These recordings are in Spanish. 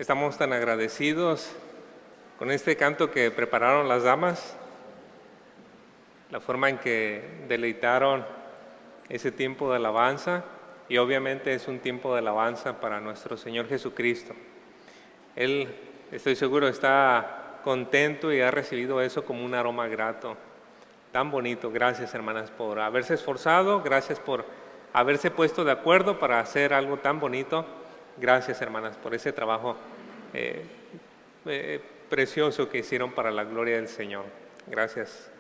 Estamos tan agradecidos con este canto que prepararon las damas, la forma en que deleitaron ese tiempo de alabanza, y obviamente es un tiempo de alabanza para nuestro Señor Jesucristo. Él, estoy seguro, está contento y ha recibido eso como un aroma grato. Tan bonito. Gracias, hermanas, por haberse esforzado, gracias por haberse puesto de acuerdo para hacer algo tan bonito. Gracias, hermanas, por ese trabajo precioso que hicieron para la gloria del Señor. Gracias.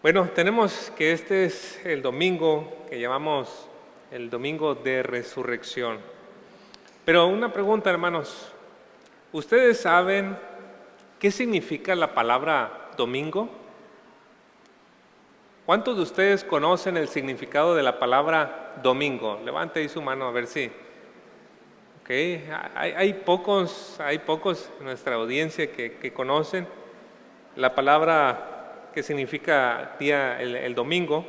Bueno, tenemos que este es el domingo que llamamos el domingo de resurrección. Pero una pregunta, hermanos. ¿Ustedes saben qué significa la palabra domingo? ¿Cuántos de ustedes conocen el significado de la palabra domingo? Levante ahí su mano a ver si. Okay. Hay pocos en nuestra audiencia que conocen la palabra que significa día, el domingo.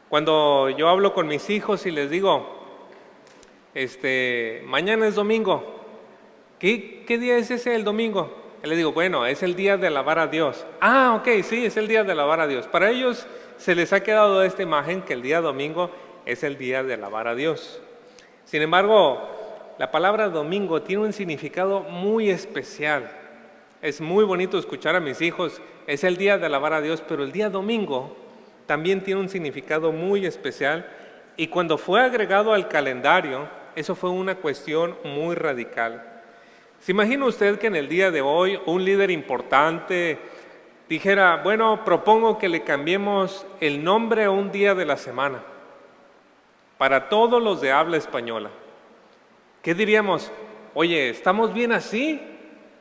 Cuando yo hablo con mis hijos y les digo, mañana es domingo, ¿qué día es ese el domingo? Y les digo, bueno, es el día de alabar a Dios. Ah, ok, sí, es el día de alabar a Dios. Para ellos se les ha quedado esta imagen que el día domingo es el día de alabar a Dios. Sin embargo, la palabra domingo tiene un significado muy especial. Es muy bonito escuchar a mis hijos, es el día de alabar a Dios, pero el día domingo también tiene un significado muy especial, y cuando fue agregado al calendario, eso fue una cuestión muy radical. ¿Se imagina usted que en el día de hoy un líder importante dijera, bueno, propongo que le cambiemos el nombre a un día de la semana para todos los de habla española? ¿Qué diríamos? Oye, ¿estamos bien así?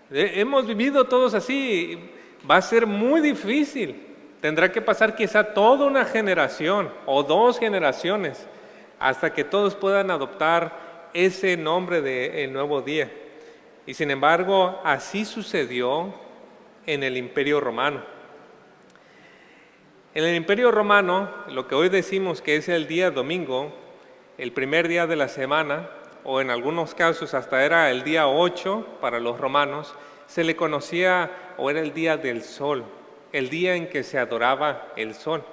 Hemos vivido todos así, va a ser muy difícil. Tendrá que pasar quizá toda una generación o 2 generaciones hasta que todos puedan adoptar ese nombre del nuevo día. Y sin embargo, así sucedió en el Imperio Romano. En el Imperio Romano, lo que hoy decimos que es el día domingo, el primer día de la semana, o en algunos casos hasta era el día 8 para los romanos, se le conocía o era el día del sol, el día en que se adoraba el sol.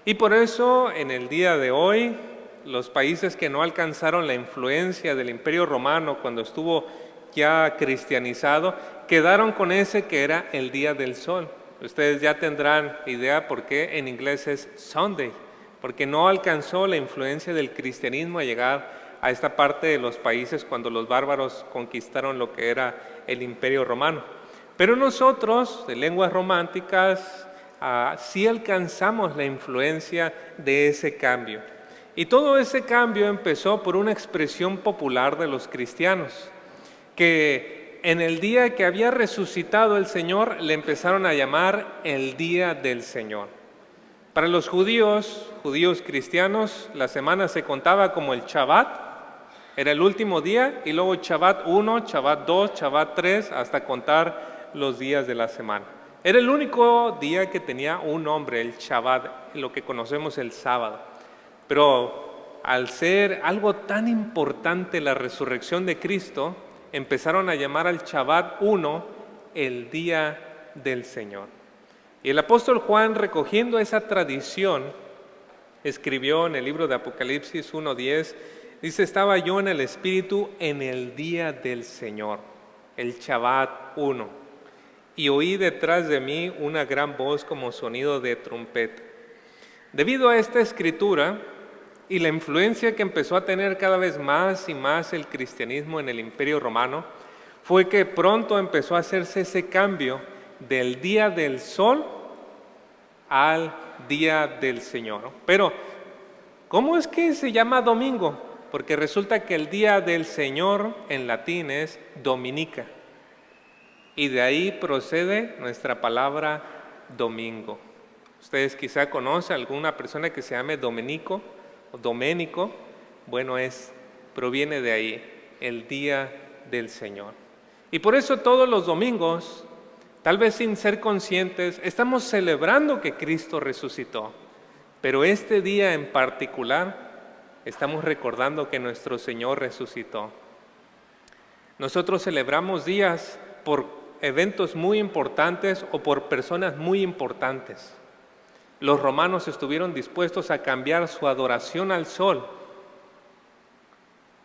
Y por eso en el día de hoy, los países que no alcanzaron la influencia del Imperio Romano cuando estuvo ya cristianizado, quedaron con ese que era el día del sol. Ustedes ya tendrán idea por qué en inglés es Sunday, porque no alcanzó la influencia del cristianismo a llegar a esta parte de los países cuando los bárbaros conquistaron lo que era el Imperio Romano. Pero nosotros, de lenguas románticas, sí alcanzamos la influencia de ese cambio. Y todo ese cambio empezó por una expresión popular de los cristianos, que en el día que había resucitado el Señor le empezaron a llamar el Día del Señor. Para los judíos cristianos, la semana se contaba como el Shabbat, era el último día, y luego Shabbat 1, Shabbat 2, Shabbat 3, hasta contar los días de la semana. Era el único día que tenía un nombre, el Shabbat, lo que conocemos el sábado. Pero al ser algo tan importante la resurrección de Cristo, empezaron a llamar al Shabbat 1 el Día del Señor. Y el apóstol Juan, recogiendo esa tradición, escribió en el libro de Apocalipsis 1:10, dice, estaba yo en el Espíritu en el día del Señor, el Shabbat 1, y oí detrás de mí una gran voz como sonido de trompeta. Debido a esta escritura y la influencia que empezó a tener cada vez más y más el cristianismo en el Imperio Romano, fue que pronto empezó a hacerse ese cambio del día del sol al día del Señor. Pero, ¿cómo es que se llama domingo? Porque resulta que el día del Señor en latín es dominica, y de ahí procede nuestra palabra domingo. Ustedes quizá conocen a alguna persona que se llame Domenico o Doménico. Bueno, proviene de ahí, el día del Señor. Y por eso todos los domingos, tal vez sin ser conscientes, estamos celebrando que Cristo resucitó. Pero este día en particular, estamos recordando que nuestro Señor resucitó. Nosotros celebramos días por eventos muy importantes o por personas muy importantes. Los romanos estuvieron dispuestos a cambiar su adoración al sol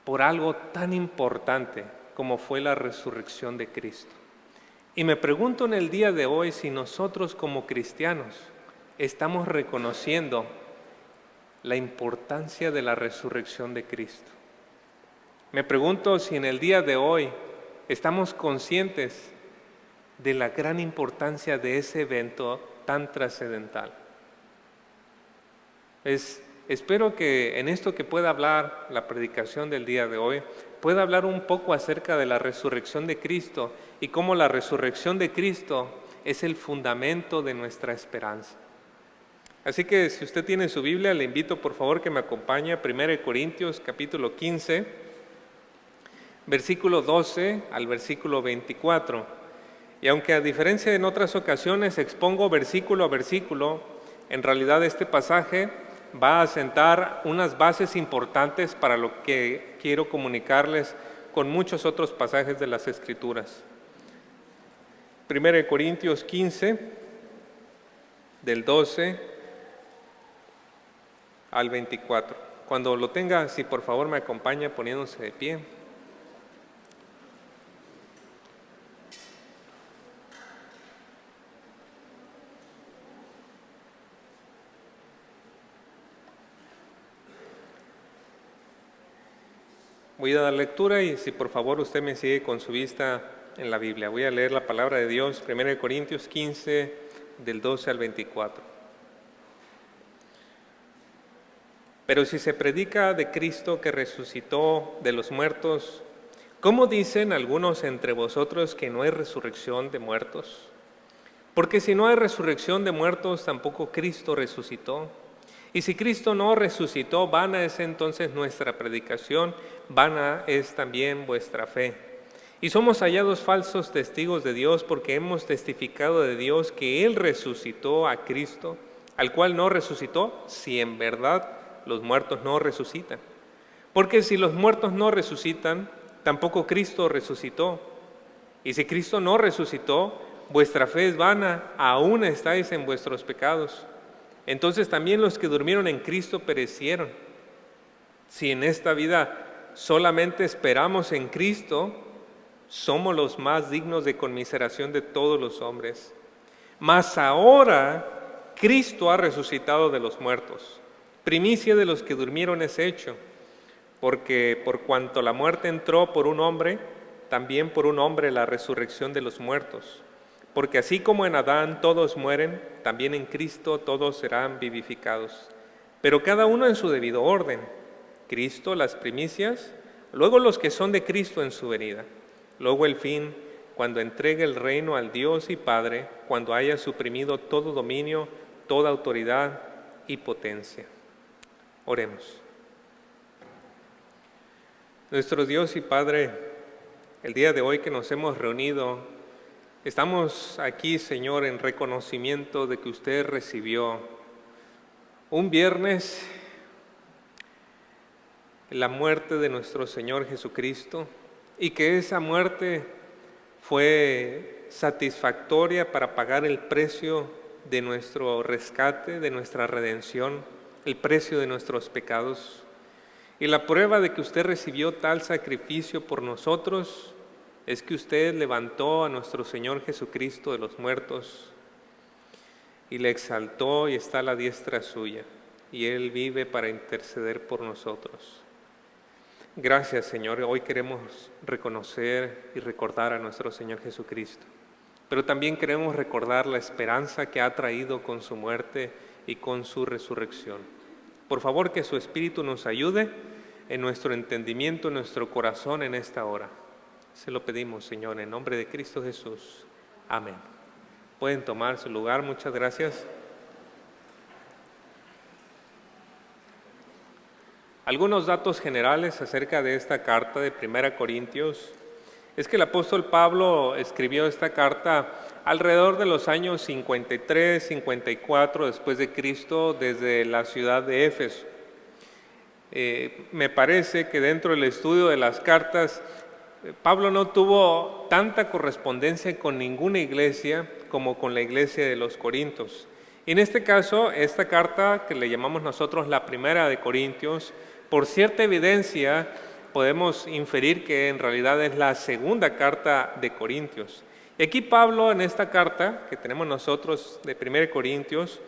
por algo tan importante como fue la resurrección de Cristo. Y me pregunto en el día de hoy si nosotros como cristianos estamos reconociendo la importancia de la resurrección de Cristo. Me pregunto si en el día de hoy estamos conscientes de la gran importancia de ese evento tan trascendental. Espero que en esto que pueda hablar la predicación del día de hoy, pueda hablar un poco acerca de la resurrección de Cristo y cómo la resurrección de Cristo es el fundamento de nuestra esperanza. Así que si usted tiene su Biblia, le invito por favor que me acompañe a 1 Corintios capítulo 15, versículo 12 al versículo 24. Y aunque a diferencia de en otras ocasiones expongo versículo a versículo, en realidad este pasaje va a sentar unas bases importantes para lo que quiero comunicarles con muchos otros pasajes de las Escrituras. 1 Corintios 15, del 12 al 24. Cuando lo tenga, si por favor me acompaña poniéndose de pie. Voy a dar lectura y si por favor usted me sigue con su vista en la Biblia. Voy a leer la palabra de Dios, 1 Corintios 15, del 12 al 24. Pero si se predica de Cristo que resucitó de los muertos, ¿cómo dicen algunos entre vosotros que no hay resurrección de muertos? Porque si no hay resurrección de muertos, tampoco Cristo resucitó. Y si Cristo no resucitó, vana es entonces nuestra predicación, vana es también vuestra fe. Y somos hallados falsos testigos de Dios porque hemos testificado de Dios que Él resucitó a Cristo, al cual no resucitó, si en verdad los muertos no resucitan. Porque si los muertos no resucitan, tampoco Cristo resucitó. Y si Cristo no resucitó, vuestra fe es vana, aún estáis en vuestros pecados. Entonces también los que durmieron en Cristo perecieron. Si en esta vida solamente esperamos en Cristo, somos los más dignos de conmiseración de todos los hombres. Mas ahora Cristo ha resucitado de los muertos. Primicia de los que durmieron es hecho, porque por cuanto la muerte entró por un hombre, también por un hombre la resurrección de los muertos. Porque así como en Adán todos mueren, también en Cristo todos serán vivificados. Pero cada uno en su debido orden. Cristo las primicias, luego los que son de Cristo en su venida. Luego el fin, cuando entregue el reino al Dios y Padre, cuando haya suprimido todo dominio, toda autoridad y potencia. Oremos. Nuestro Dios y Padre, el día de hoy que nos hemos reunido, estamos aquí, Señor, en reconocimiento de que usted recibió un viernes la muerte de nuestro Señor Jesucristo y que esa muerte fue satisfactoria para pagar el precio de nuestro rescate, de nuestra redención, el precio de nuestros pecados. Y la prueba de que usted recibió tal sacrificio por nosotros es que usted levantó a nuestro Señor Jesucristo de los muertos y le exaltó y está a la diestra suya, y Él vive para interceder por nosotros. Gracias, Señor. Hoy queremos reconocer y recordar a nuestro Señor Jesucristo, pero también queremos recordar la esperanza que ha traído con su muerte y con su resurrección. Por favor, que su Espíritu nos ayude en nuestro entendimiento, en nuestro corazón en esta hora. Se lo pedimos, Señor, en nombre de Cristo Jesús. Amén. Pueden tomar su lugar. Muchas gracias. Algunos datos generales acerca de esta carta de 1 Corintios es que el apóstol Pablo escribió esta carta alrededor de los años 53, 54 después de Cristo desde la ciudad de Éfeso. Me parece que dentro del estudio de las cartas Pablo no tuvo tanta correspondencia con ninguna iglesia como con la iglesia de los Corintios. Y en este caso, esta carta que le llamamos nosotros la primera de Corintios, por cierta evidencia podemos inferir que en realidad es la segunda carta de Corintios. Y aquí Pablo, en esta carta que tenemos nosotros de 1 Corintios,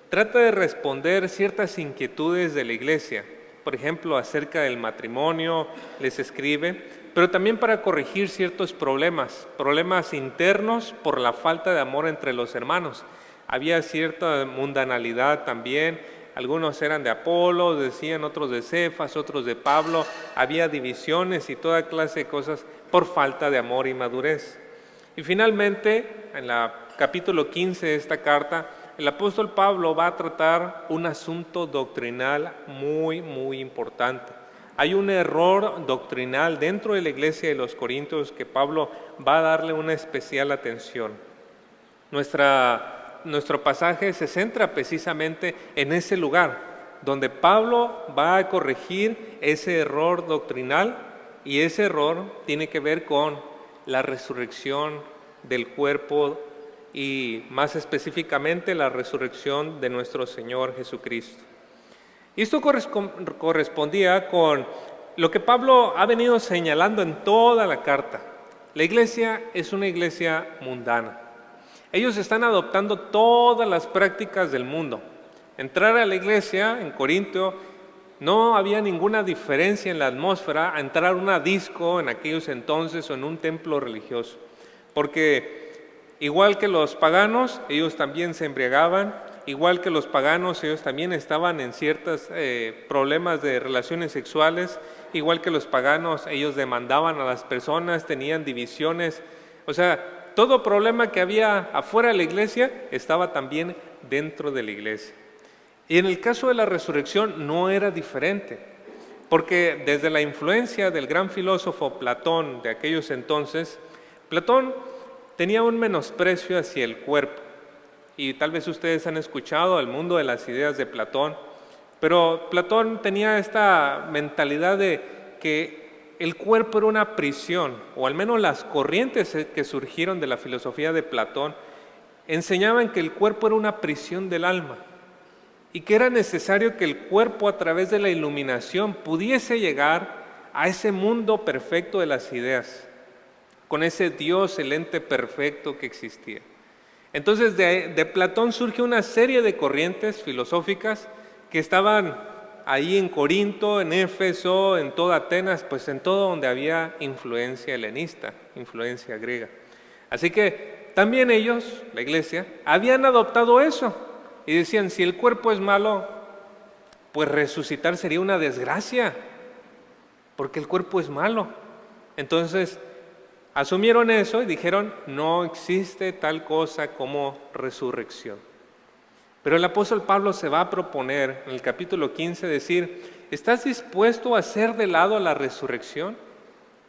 trata de responder ciertas inquietudes de la iglesia. Por ejemplo, acerca del matrimonio, les escribe, pero también para corregir ciertos problemas internos por la falta de amor entre los hermanos. Había cierta mundanalidad también, algunos eran de Apolo, decían otros de Cefas, otros de Pablo, había divisiones y toda clase de cosas por falta de amor y madurez. Y finalmente, en el capítulo 15 de esta carta, el apóstol Pablo va a tratar un asunto doctrinal muy importante. Hay un error doctrinal dentro de la iglesia de los Corintios que Pablo va a darle una especial atención. Nuestro pasaje se centra precisamente en ese lugar, donde Pablo va a corregir ese error doctrinal, y ese error tiene que ver con la resurrección del cuerpo y más específicamente la resurrección de nuestro Señor Jesucristo. Y esto correspondía con lo que Pablo ha venido señalando en toda la carta. La iglesia es una iglesia mundana. Ellos están adoptando todas las prácticas del mundo. Entrar a la iglesia en Corinto no había ninguna diferencia en la atmósfera a entrar a una disco en aquellos entonces o en un templo religioso, porque igual que los paganos, ellos también se embriagaban, igual que los paganos, ellos también estaban en ciertos problemas de relaciones sexuales, igual que los paganos, ellos demandaban a las personas, tenían divisiones, o sea, todo problema que había afuera de la iglesia estaba también dentro de la iglesia. Y en el caso de la resurrección no era diferente, porque desde la influencia del gran filósofo Platón de aquellos entonces, Platón tenía un menosprecio hacia el cuerpo. Y tal vez ustedes han escuchado el mundo de las ideas de Platón, pero Platón tenía esta mentalidad de que el cuerpo era una prisión, o al menos las corrientes que surgieron de la filosofía de Platón enseñaban que el cuerpo era una prisión del alma y que era necesario que el cuerpo, a través de la iluminación, pudiese llegar a ese mundo perfecto de las ideas, con ese Dios, el ente perfecto que existía. Entonces de Platón surge una serie de corrientes filosóficas que estaban ahí en Corinto, en Éfeso, en toda Atenas, pues en todo donde había influencia helenista, influencia griega. Así que también ellos, la iglesia, habían adoptado eso y decían, si el cuerpo es malo, pues resucitar sería una desgracia, porque el cuerpo es malo. Entonces asumieron eso y dijeron, no existe tal cosa como resurrección. Pero el apóstol Pablo se va a proponer en el capítulo 15 decir, ¿estás dispuesto a hacer de lado la resurrección?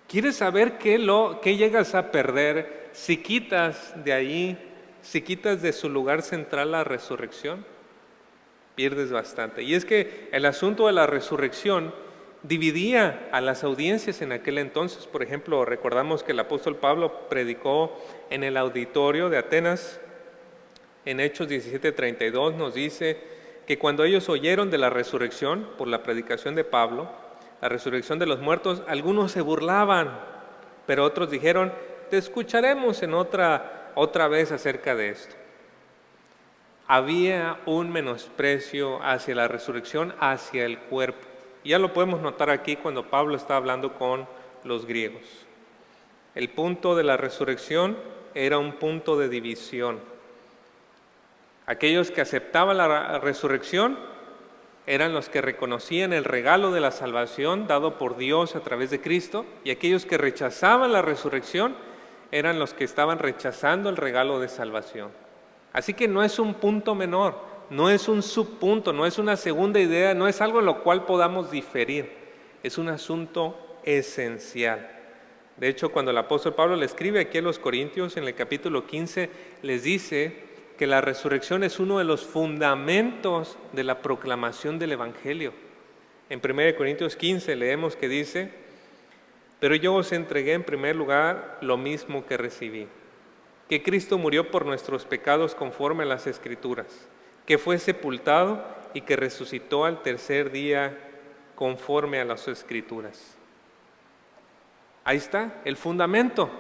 ¿Quieres saber qué llegas a perder si quitas de ahí, si quitas de su lugar central la resurrección? Pierdes bastante. Y es que el asunto de la resurrección dividía a las audiencias en aquel entonces. Por ejemplo, recordamos que el apóstol Pablo predicó en el auditorio de Atenas. En Hechos 17:32 nos dice que cuando ellos oyeron de la resurrección, por la predicación de Pablo, la resurrección de los muertos, algunos se burlaban, pero otros dijeron, te escucharemos en otra vez acerca de esto. Había un menosprecio hacia la resurrección, hacia el cuerpo. Y ya lo podemos notar aquí cuando Pablo está hablando con los griegos. El punto de la resurrección era un punto de división. Aquellos que aceptaban la resurrección eran los que reconocían el regalo de la salvación dado por Dios a través de Cristo, y aquellos que rechazaban la resurrección eran los que estaban rechazando el regalo de salvación. Así que no es un punto menor, no es un subpunto, no es una segunda idea, no es algo en lo cual podamos diferir, es un asunto esencial. De hecho, cuando el apóstol Pablo le escribe aquí a los Corintios, en el capítulo 15, les dice que la resurrección es uno de los fundamentos de la proclamación del Evangelio. En 1 Corintios 15 leemos que dice, Pero yo os entregué en primer lugar lo mismo que recibí, que Cristo murió por nuestros pecados conforme a las Escrituras, que fue sepultado y que resucitó al tercer día conforme a las Escrituras. Ahí está, el fundamento.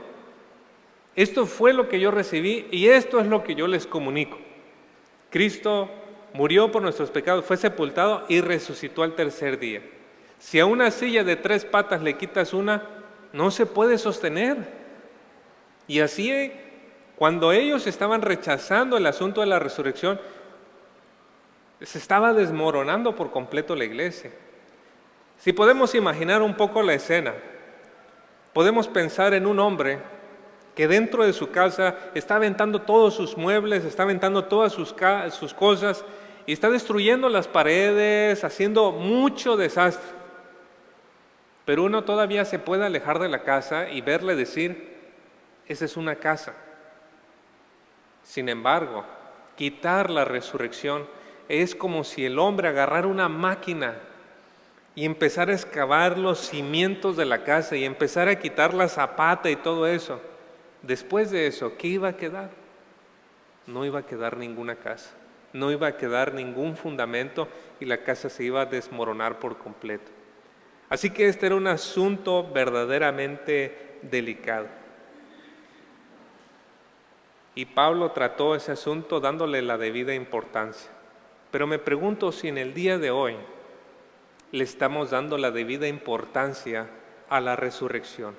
Esto fue lo que yo recibí y esto es lo que yo les comunico. Cristo murió por nuestros pecados, fue sepultado y resucitó al tercer día. Si a una silla de 3 patas le quitas una, no se puede sostener. Y así, cuando ellos estaban rechazando el asunto de la resurrección, se estaba desmoronando por completo la iglesia. Si podemos imaginar un poco la escena, podemos pensar en un hombre que dentro de su casa está aventando todos sus muebles, está aventando todas sus cosas y está destruyendo las paredes, haciendo mucho desastre. Pero uno todavía se puede alejar de la casa y verle decir, esa es una casa. Sin embargo, quitar la resurrección es como si el hombre agarrara una máquina y empezara a excavar los cimientos de la casa y empezara a quitar la zapata y todo eso. Después de eso, ¿qué iba a quedar? No iba a quedar ninguna casa, no iba a quedar ningún fundamento y la casa se iba a desmoronar por completo. Así que este era un asunto verdaderamente delicado. Y Pablo trató ese asunto dándole la debida importancia. Pero me pregunto si en el día de hoy le estamos dando la debida importancia a la resurrección.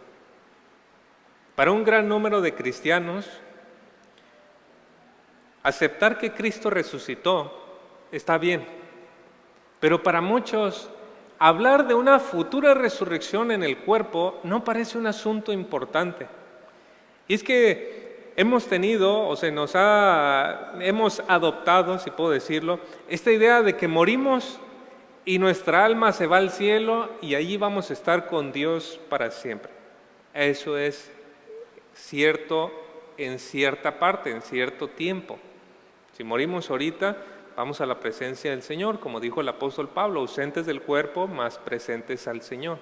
Para un gran número de cristianos, aceptar que Cristo resucitó está bien, pero para muchos, hablar de una futura resurrección en el cuerpo no parece un asunto importante. Y es que hemos tenido, hemos adoptado, si puedo decirlo, esta idea de que morimos y nuestra alma se va al cielo y allí vamos a estar con Dios para siempre. Eso es cierto en cierta parte, en cierto tiempo. Si morimos ahorita, vamos a la presencia del Señor, como dijo el apóstol Pablo, ausentes del cuerpo, más presentes al Señor.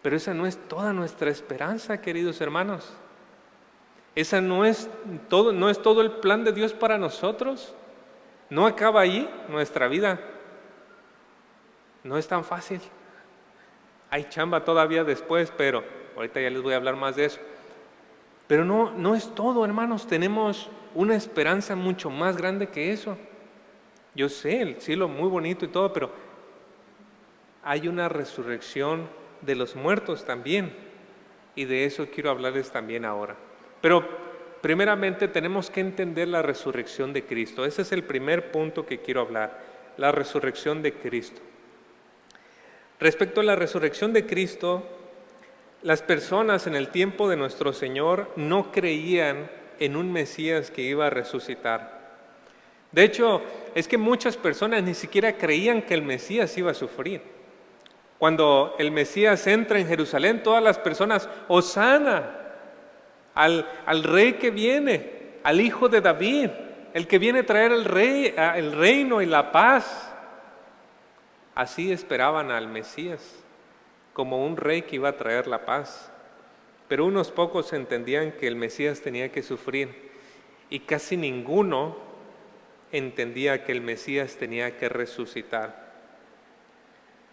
Pero esa no es toda nuestra esperanza, queridos hermanos. Esa no es todo el plan de Dios para nosotros. No acaba ahí nuestra vida. No es tan fácil. Hay chamba todavía después, pero ahorita ya les voy a hablar más de eso. Pero no es todo, hermanos. Tenemos una esperanza mucho más grande que eso. Yo sé, el cielo muy bonito y todo, pero hay una resurrección de los muertos también. Y de eso quiero hablarles también ahora. Pero primeramente tenemos que entender la resurrección de Cristo. Ese es el primer punto que quiero hablar, la resurrección de Cristo. Respecto a la resurrección de Cristo, las personas en el tiempo de nuestro Señor no creían en un Mesías que iba a resucitar. De hecho, es que muchas personas ni siquiera creían que el Mesías iba a sufrir. Cuando el Mesías entra en Jerusalén, todas las personas, ¡Hosana! Al rey que viene, al hijo de David, el que viene a traer el reino y la paz. Así esperaban al Mesías, como un rey que iba a traer la paz. Pero unos pocos entendían que el Mesías tenía que sufrir y casi ninguno entendía que el Mesías tenía que resucitar.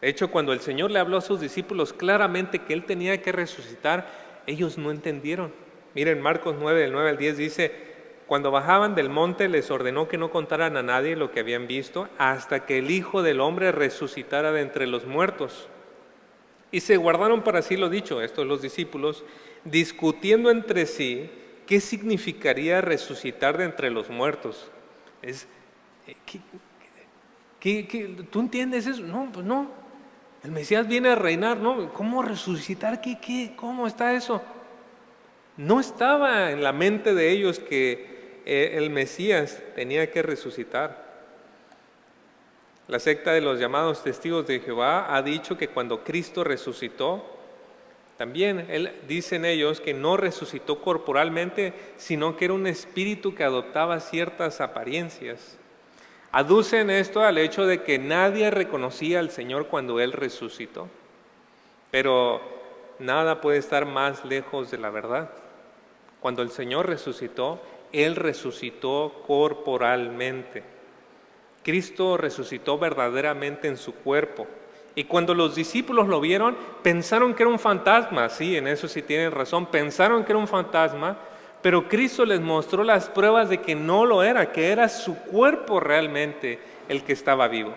De hecho, cuando el Señor le habló a sus discípulos claramente que Él tenía que resucitar, ellos no entendieron. Miren, Marcos 9, del 9 al 10 dice, cuando bajaban del monte les ordenó que no contaran a nadie lo que habían visto hasta que el Hijo del Hombre resucitara de entre los muertos. Y se guardaron para sí lo dicho, estos los discípulos, discutiendo entre sí qué significaría resucitar de entre los muertos. ¿Tú entiendes eso? No, pues no. El Mesías viene a reinar, ¿no? ¿Cómo resucitar? ¿Cómo está eso? No estaba en la mente de ellos que el Mesías tenía que resucitar. La secta de los llamados testigos de Jehová ha dicho que cuando Cristo resucitó, también dicen ellos que no resucitó corporalmente, sino que era un espíritu que adoptaba ciertas apariencias. Aducen esto al hecho de que nadie reconocía al Señor cuando Él resucitó. Pero nada puede estar más lejos de la verdad. Cuando el Señor resucitó, Él resucitó corporalmente. Cristo resucitó verdaderamente en su cuerpo. Y cuando los discípulos lo vieron, pensaron que era un fantasma. Sí, en eso sí tienen razón, pensaron que era un fantasma, pero Cristo les mostró las pruebas de que no lo era, que era su cuerpo realmente el que estaba vivo.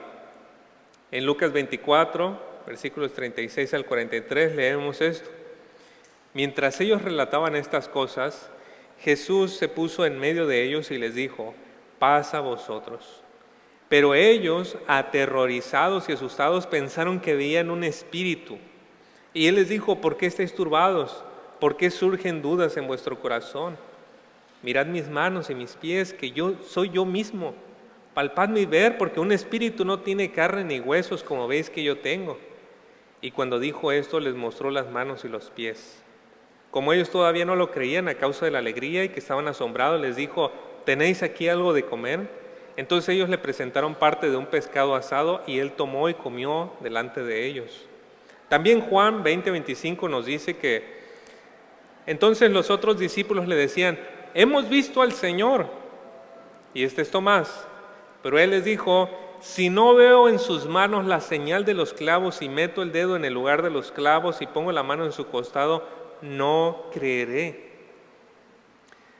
En Lucas 24, versículos 36 al 43, leemos esto. Mientras ellos relataban estas cosas, Jesús se puso en medio de ellos y les dijo: paz a vosotros. Pero ellos, aterrorizados y asustados, pensaron que veían un espíritu. Y Él les dijo: ¿por qué estáis turbados? ¿Por qué surgen dudas en vuestro corazón? Mirad mis manos y mis pies, que yo soy yo mismo. Palpadme y ver, porque un espíritu no tiene carne ni huesos, como veis que yo tengo. Y cuando dijo esto, les mostró las manos y los pies. Como ellos todavía no lo creían a causa de la alegría y que estaban asombrados, les dijo: ¿tenéis aquí algo de comer? Entonces ellos le presentaron parte de un pescado asado y Él tomó y comió delante de ellos. También Juan 20:25 nos dice que entonces los otros discípulos le decían: hemos visto al Señor. Y este es Tomás. Pero Él les dijo: si no veo en sus manos la señal de los clavos y meto el dedo en el lugar de los clavos y pongo la mano en su costado, no creeré.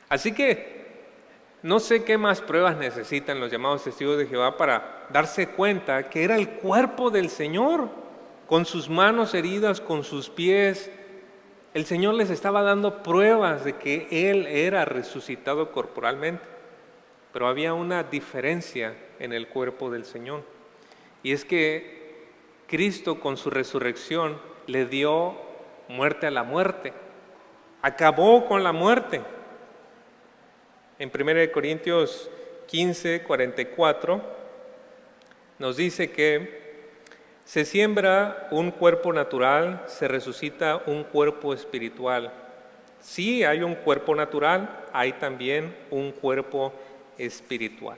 Así que no sé qué más pruebas necesitan los llamados testigos de Jehová para darse cuenta que era el cuerpo del Señor, con sus manos heridas, con sus pies. El Señor les estaba dando pruebas de que Él era resucitado corporalmente. Pero había una diferencia en el cuerpo del Señor. Y es que Cristo con su resurrección le dio muerte a la muerte. Acabó con la muerte. En 1 Corintios 15, 44 nos dice que se siembra un cuerpo natural, se resucita un cuerpo espiritual. Sí, hay un cuerpo natural, hay también un cuerpo espiritual.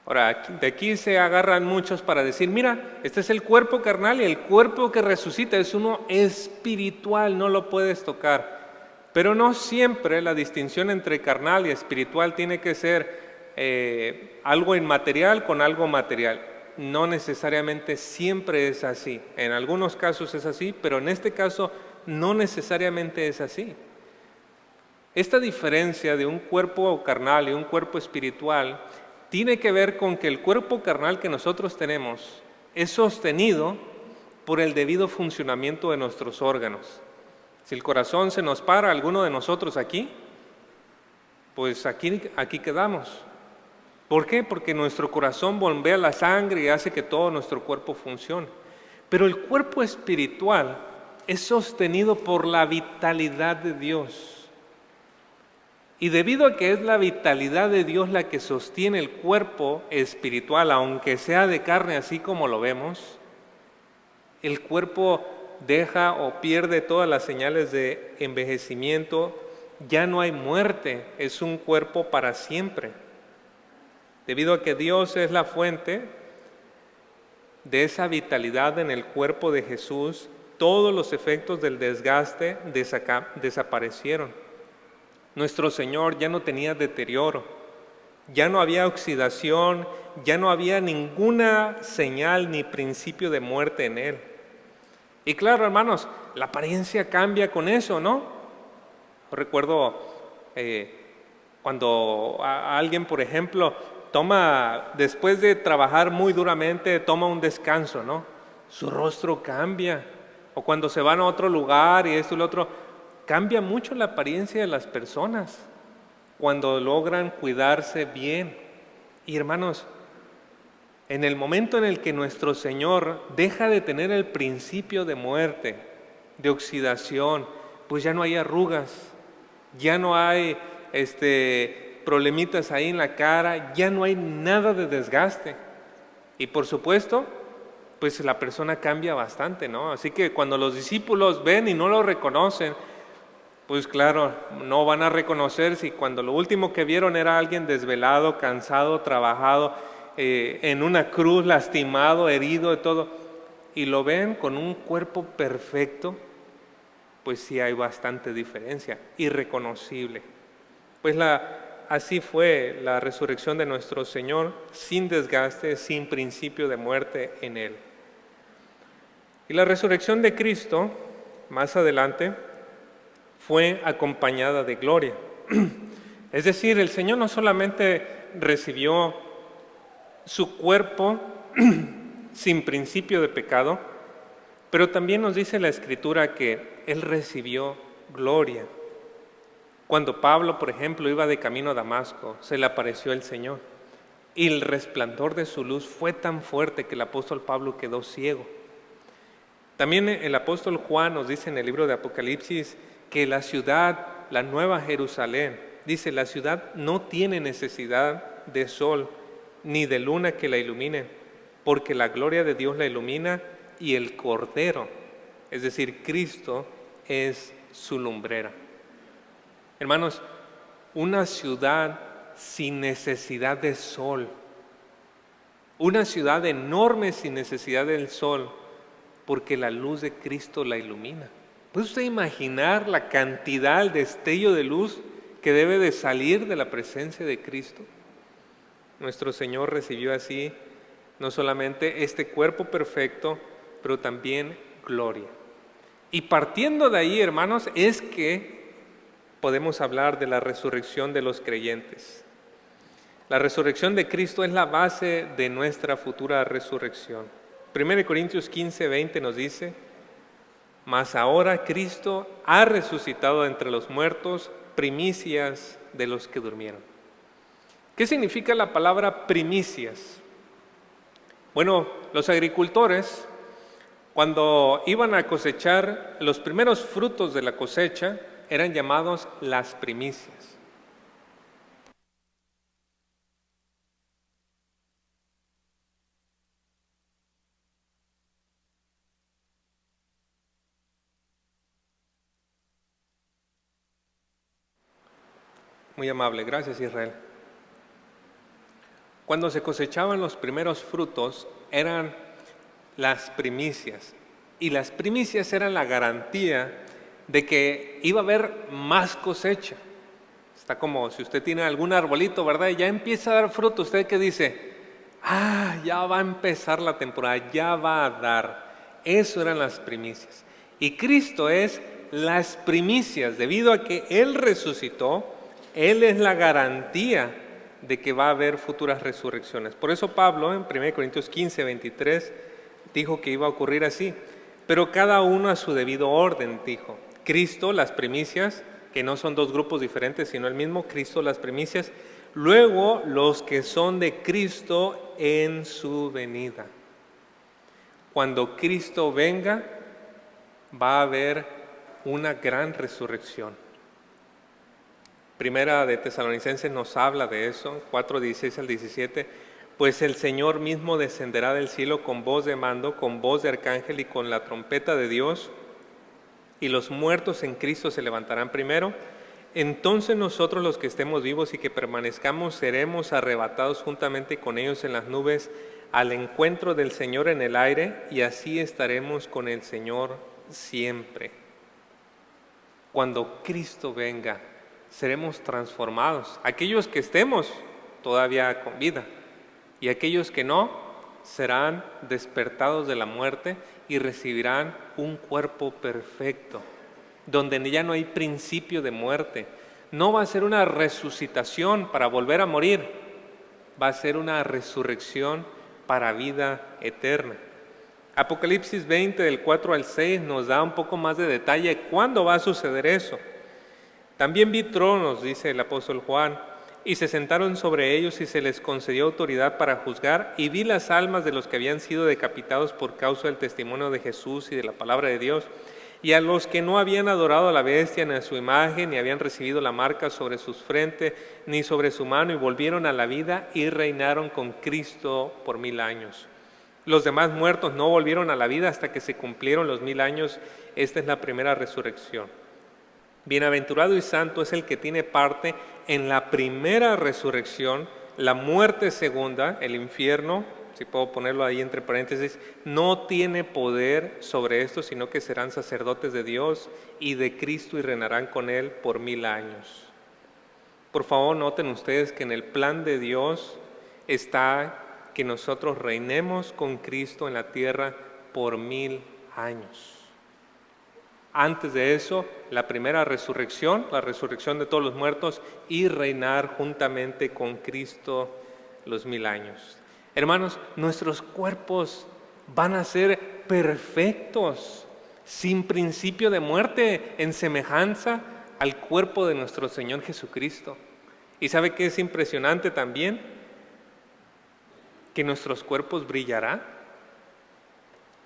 Ahora, de aquí se agarran muchos para decir: mira, este es el cuerpo carnal y el cuerpo que resucita es uno espiritual, no lo puedes tocar. Pero no siempre la distinción entre carnal y espiritual tiene que ser algo inmaterial con algo material. No necesariamente siempre es así. En algunos casos es así, pero en este caso no necesariamente es así. Esta diferencia de un cuerpo carnal y un cuerpo espiritual tiene que ver con que el cuerpo carnal que nosotros tenemos es sostenido por el debido funcionamiento de nuestros órganos. Si el corazón se nos para, alguno de nosotros aquí, pues aquí quedamos. ¿Por qué? Porque nuestro corazón bombea la sangre y hace que todo nuestro cuerpo funcione. Pero el cuerpo espiritual es sostenido por la vitalidad de Dios. Y debido a que es la vitalidad de Dios la que sostiene el cuerpo espiritual, aunque sea de carne así como lo vemos, el cuerpo deja o pierde todas las señales de envejecimiento, ya no hay muerte, es un cuerpo para siempre. Debido a que Dios es la fuente de esa vitalidad en el cuerpo de Jesús, todos los efectos del desgaste desaparecieron. Nuestro Señor ya no tenía deterioro, ya no había oxidación, ya no había ninguna señal ni principio de muerte en Él. Y claro, hermanos, la apariencia cambia con eso, ¿no? Recuerdo cuando alguien, por ejemplo, después de trabajar muy duramente, toma un descanso, ¿no? Su rostro cambia. O cuando se van a otro lugar y esto y lo otro, cambia mucho la apariencia de las personas cuando logran cuidarse bien. Y hermanos, en el momento en el que nuestro Señor deja de tener el principio de muerte, de oxidación, pues ya no hay arrugas, ya no hay problemitas ahí en la cara, ya no hay nada de desgaste. Y por supuesto, pues la persona cambia bastante, ¿no? Así que cuando los discípulos ven y no lo reconocen, pues claro, no van a reconocer si cuando lo último que vieron era alguien desvelado, cansado, trabajado, en una cruz, lastimado, herido y todo, y lo ven con un cuerpo perfecto. pues sí hay bastante diferencia, irreconocible. Pues así fue la resurrección de nuestro Señor, sin desgaste, sin principio de muerte en Él. Y la resurrección de Cristo, más adelante, fue acompañada de gloria. Es decir, el Señor no solamente recibió su cuerpo sin principio de pecado, pero también nos dice la Escritura que Él recibió gloria. Cuando Pablo, por ejemplo, iba de camino a Damasco, se le apareció el Señor. Y el resplandor de su luz fue tan fuerte que el apóstol Pablo quedó ciego. También el apóstol Juan nos dice en el libro de Apocalipsis que la ciudad, la nueva Jerusalén, dice, la ciudad no tiene necesidad de sol ni de luna que la ilumine, porque la gloria de Dios la ilumina y el Cordero, es decir, Cristo, es su lumbrera. Hermanos, una ciudad sin necesidad de sol, una ciudad enorme sin necesidad del sol, porque la luz de Cristo la ilumina. ¿Puede usted imaginar la cantidad, el destello de luz que debe de salir de la presencia de Cristo? Nuestro Señor recibió así no solamente este cuerpo perfecto, pero también gloria. Y partiendo de ahí, hermanos, es que podemos hablar de la resurrección de los creyentes. La resurrección de Cristo es la base de nuestra futura resurrección. 1 Corintios 15:20 nos dice: mas ahora Cristo ha resucitado entre los muertos, primicias de los que durmieron. ¿Qué significa la palabra primicias? Bueno, los agricultores, cuando iban a cosechar los primeros frutos de la cosecha, eran llamados las primicias. Muy amable, gracias Israel. Cuando se cosechaban los primeros frutos eran las primicias, y las primicias eran la garantía de que iba a haber más cosecha. Está como si usted tiene algún arbolito, ¿verdad? Y ya empieza a dar fruto, ¿usted qué dice? Ya va a empezar la temporada, ya va a dar. Eso eran las primicias. Y Cristo es las primicias, debido a que Él resucitó. Él es la garantía de que va a haber futuras resurrecciones. Por eso Pablo en 1 Corintios 15:23 dijo que iba a ocurrir así. Pero cada uno a su debido orden, dijo. Cristo, las primicias, que no son dos grupos diferentes, sino el mismo Cristo, las primicias. Luego los que son de Cristo en su venida. Cuando Cristo venga, va a haber una gran resurrección. Primera de Tesalonicenses nos habla de eso, 4:16 al 17. Pues el Señor mismo descenderá del cielo con voz de mando, con voz de arcángel y con la trompeta de Dios, y los muertos en Cristo se levantarán primero. Entonces nosotros los que estemos vivos y que permanezcamos seremos arrebatados juntamente con ellos en las nubes al encuentro del Señor en el aire, y así estaremos con el Señor siempre. Cuando Cristo venga, seremos transformados. Aquellos que estemos todavía con vida y aquellos que no, serán despertados de la muerte y recibirán un cuerpo perfecto, donde ya no hay principio de muerte. No va a ser una resucitación para volver a morir, va a ser una resurrección para vida eterna. Apocalipsis 20 del 4 al 6 nos da un poco más de detalle cuándo va a suceder eso. También vi tronos, dice el apóstol Juan, y se sentaron sobre ellos y se les concedió autoridad para juzgar, y vi las almas de los que habían sido decapitados por causa del testimonio de Jesús y de la palabra de Dios, y a los que no habían adorado a la bestia ni a su imagen, ni habían recibido la marca sobre sus frentes ni sobre su mano, y volvieron a la vida y reinaron con Cristo por 1000 años. Los demás muertos no volvieron a la vida hasta que se cumplieron los 1000 años. Esta es la primera resurrección. Bienaventurado y santo es el que tiene parte en la primera resurrección. La muerte segunda, el infierno, si puedo ponerlo ahí entre paréntesis, no tiene poder sobre esto, sino que serán sacerdotes de Dios y de Cristo y reinarán con Él por 1000 años. Por favor, noten ustedes que en el plan de Dios está que nosotros reinemos con Cristo en la tierra por 1000 años. Antes de eso, la primera resurrección, la resurrección de todos los muertos y reinar juntamente con Cristo los 1000 años. Hermanos, nuestros cuerpos van a ser perfectos, sin principio de muerte, en semejanza al cuerpo de nuestro Señor Jesucristo. ¿Y sabe qué es impresionante también? Que nuestros cuerpos brillarán.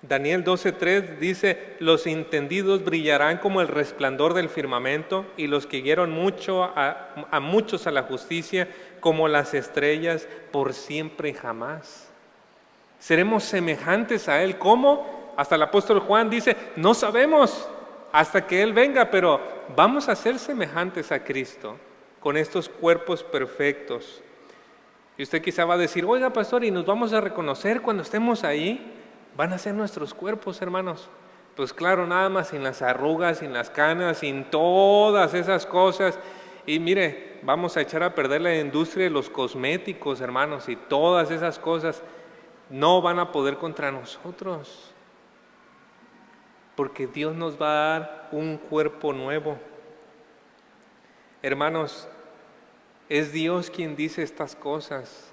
Daniel 12:3 dice: los entendidos brillarán como el resplandor del firmamento, y los que guiaron a muchos a la justicia como las estrellas por siempre y jamás. Seremos semejantes a Él. ¿Cómo? Hasta el apóstol Juan dice: no sabemos hasta que Él venga, pero vamos a ser semejantes a Cristo con estos cuerpos perfectos. Y usted quizá va a decir: oiga, pastor, ¿y nos vamos a reconocer cuando estemos ahí? Van a ser nuestros cuerpos, hermanos. Pues claro, nada más sin las arrugas, sin las canas, sin todas esas cosas. Y mire, vamos a echar a perder la industria de los cosméticos, hermanos, y todas esas cosas no van a poder contra nosotros. Porque Dios nos va a dar un cuerpo nuevo. Hermanos, es Dios quien dice estas cosas.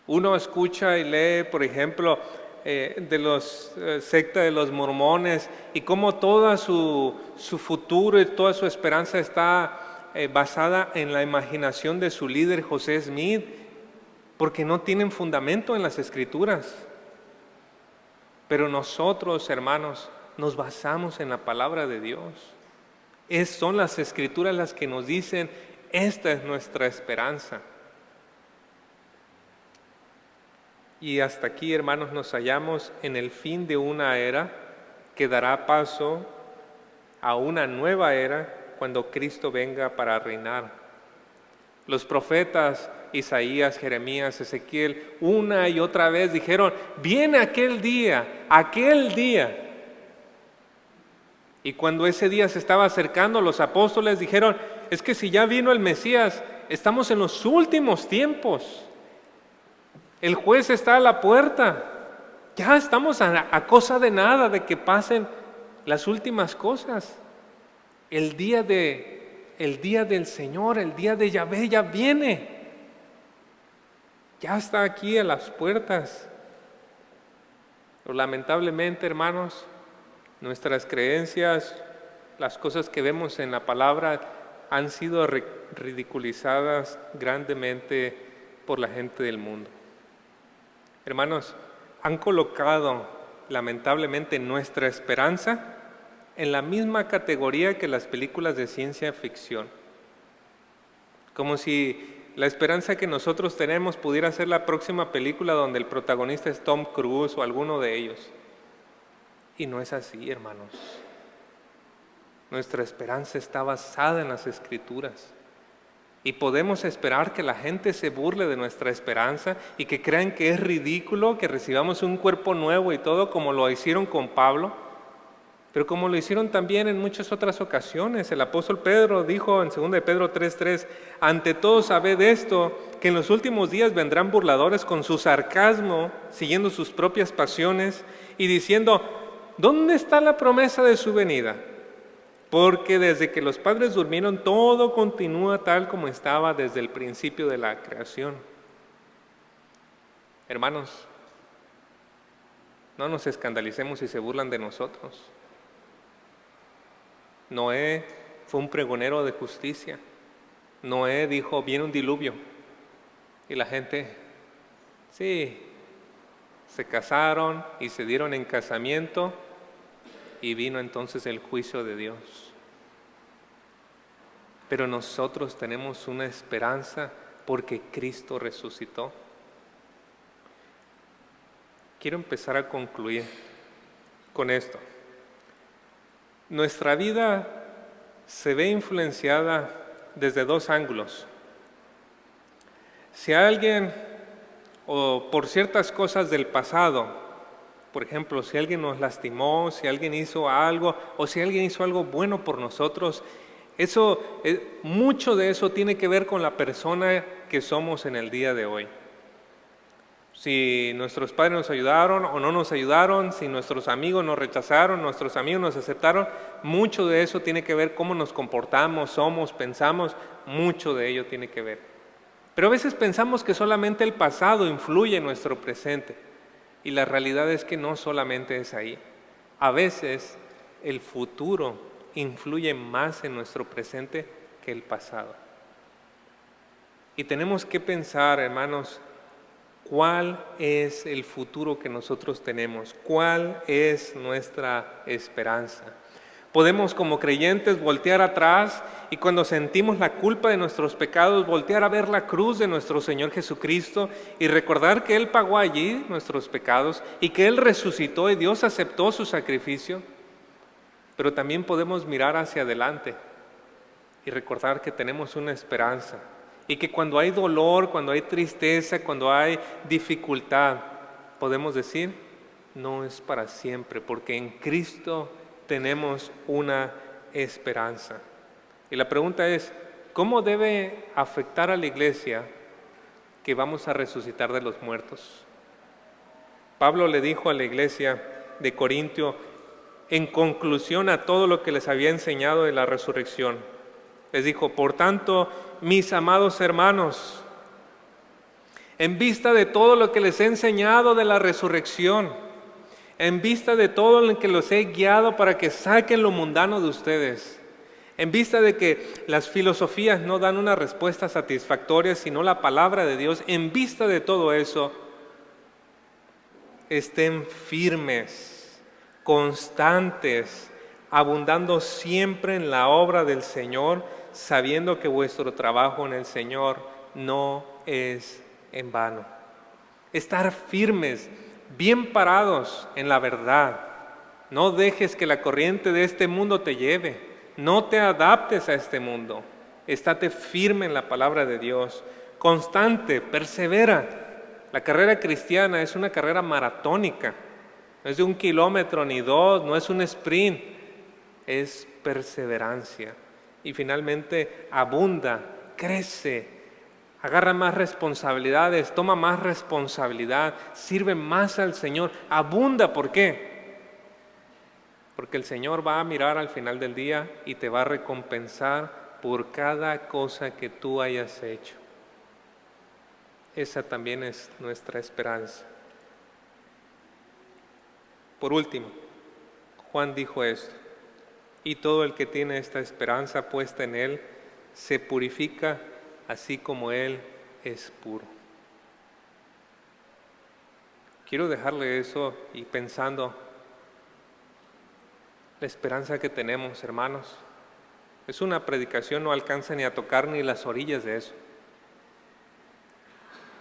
Uno escucha y lee, por ejemplo, de los secta de los mormones, y cómo toda su futuro y toda su esperanza está basada en la imaginación de su líder José Smith, porque no tienen fundamento en las Escrituras. Pero nosotros, hermanos, nos basamos en la palabra de Dios. Son las Escrituras las que nos dicen: esta es nuestra esperanza. Y hasta aquí, hermanos, nos hallamos en el fin de una era que dará paso a una nueva era cuando Cristo venga para reinar. Los profetas Isaías, Jeremías, Ezequiel, una y otra vez dijeron: viene aquel día, aquel día. Y cuando ese día se estaba acercando, los apóstoles dijeron: es que si ya vino el Mesías, estamos en los últimos tiempos. El juez está a la puerta. Ya estamos a cosa de nada de que pasen las últimas cosas. El día del Señor, el día de Yahvé ya viene. Ya está aquí a las puertas. Pero lamentablemente, hermanos, nuestras creencias, las cosas que vemos en la palabra, han sido ridiculizadas grandemente por la gente del mundo. Hermanos, han colocado lamentablemente nuestra esperanza en la misma categoría que las películas de ciencia ficción. Como si la esperanza que nosotros tenemos pudiera ser la próxima película donde el protagonista es Tom Cruise o alguno de ellos. Y no es así, hermanos. Nuestra esperanza está basada en las Escrituras. Y podemos esperar que la gente se burle de nuestra esperanza y que crean que es ridículo que recibamos un cuerpo nuevo y todo, como lo hicieron con Pablo, pero como lo hicieron también en muchas otras ocasiones. El apóstol Pedro dijo en 2 de Pedro 3:3: ante todo sabed esto, que en los últimos días vendrán burladores con su sarcasmo, siguiendo sus propias pasiones y diciendo: ¿dónde está la promesa de su venida? Porque desde que los padres durmieron, todo continúa tal como estaba desde el principio de la creación. Hermanos, no nos escandalicemos si se burlan de nosotros. Noé fue un pregonero de justicia. Noé dijo: viene un diluvio. Y la gente, sí, se casaron y se dieron en casamiento. Y vino entonces el juicio de Dios. Pero nosotros tenemos una esperanza porque Cristo resucitó. Quiero empezar a concluir con esto. Nuestra vida se ve influenciada desde dos ángulos. Si alguien o por ciertas cosas del pasado. Por ejemplo, si alguien nos lastimó, si alguien hizo algo, o si alguien hizo algo bueno por nosotros, mucho de eso tiene que ver con la persona que somos en el día de hoy. Si nuestros padres nos ayudaron o no nos ayudaron, si nuestros amigos nos rechazaron, nuestros amigos nos aceptaron, mucho de eso tiene que ver cómo nos comportamos, somos, pensamos, mucho de ello tiene que ver. Pero a veces pensamos que solamente el pasado influye en nuestro presente, y la realidad es que no solamente es ahí. A veces el futuro influye más en nuestro presente que el pasado. Y tenemos que pensar, hermanos, ¿cuál es el futuro que nosotros tenemos? ¿Cuál es nuestra esperanza? Podemos, como creyentes, voltear atrás y cuando sentimos la culpa de nuestros pecados, voltear a ver la cruz de nuestro Señor Jesucristo y recordar que Él pagó allí nuestros pecados y que Él resucitó y Dios aceptó su sacrificio. Pero también podemos mirar hacia adelante y recordar que tenemos una esperanza. Y que cuando hay dolor, cuando hay tristeza, cuando hay dificultad, podemos decir, no es para siempre, porque en Cristo tenemos una esperanza. Y la pregunta es, ¿cómo debe afectar a la iglesia que vamos a resucitar de los muertos? Pablo le dijo a la iglesia de Corintio, en conclusión a todo lo que les había enseñado de la resurrección, les dijo, por tanto, mis amados hermanos, en vista de todo lo que les he enseñado de la resurrección, en vista de todo lo que los he guiado para que saquen lo mundano de ustedes, en vista de que las filosofías no dan una respuesta satisfactoria, sino la palabra de Dios, en vista de todo eso, estén firmes, constantes, abundando siempre en la obra del Señor, sabiendo que vuestro trabajo en el Señor no es en vano. Estar firmes, bien parados en la verdad. No dejes que la corriente de este mundo te lleve. No te adaptes a este mundo. Estate firme en la palabra de Dios. Constante, persevera. La carrera cristiana es una carrera maratónica. No es de 1 kilómetro ni 2, no es un sprint. Es perseverancia. Y finalmente abunda, crece, agarra más responsabilidades, toma más responsabilidad, sirve más al Señor, abunda. ¿Por qué? Porque el Señor va a mirar al final del día y te va a recompensar por cada cosa que tú hayas hecho. Esa también es nuestra esperanza. Por último, Juan dijo esto, y todo el que tiene esta esperanza puesta en Él se purifica así como Él es puro. Quiero dejarle eso y pensando, la esperanza que tenemos, hermanos, es una predicación, no alcanza ni a tocar ni las orillas de eso.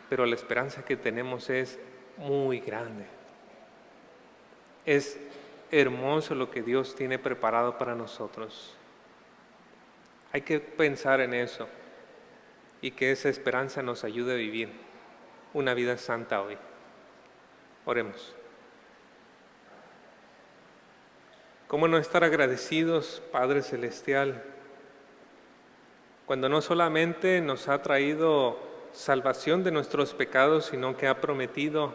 Pero la esperanza que tenemos es muy grande. Es hermoso lo que Dios tiene preparado para nosotros. Hay que pensar en eso y que esa esperanza nos ayude a vivir una vida santa hoy. Oremos. ¿Cómo no estar agradecidos, Padre Celestial, cuando no solamente nos ha traído salvación de nuestros pecados, sino que ha prometido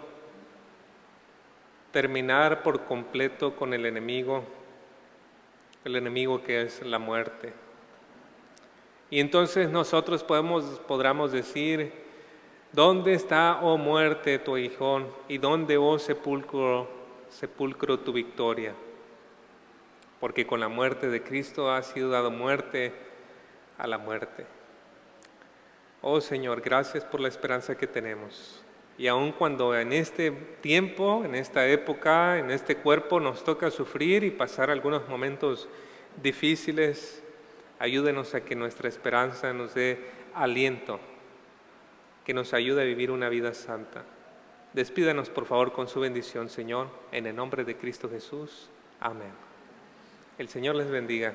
terminar por completo con el enemigo que es la muerte? Y entonces nosotros podremos decir, ¿dónde está, oh muerte, tu aguijón? ¿Y dónde, oh sepulcro, tu victoria? Porque con la muerte de Cristo ha sido dado muerte a la muerte. Oh Señor, gracias por la esperanza que tenemos. Y aun cuando en este tiempo, en esta época, en este cuerpo nos toca sufrir y pasar algunos momentos difíciles, ayúdenos a que nuestra esperanza nos dé aliento, que nos ayude a vivir una vida santa. Despídanos por favor con su bendición, Señor, en el nombre de Cristo Jesús. Amén. El Señor les bendiga.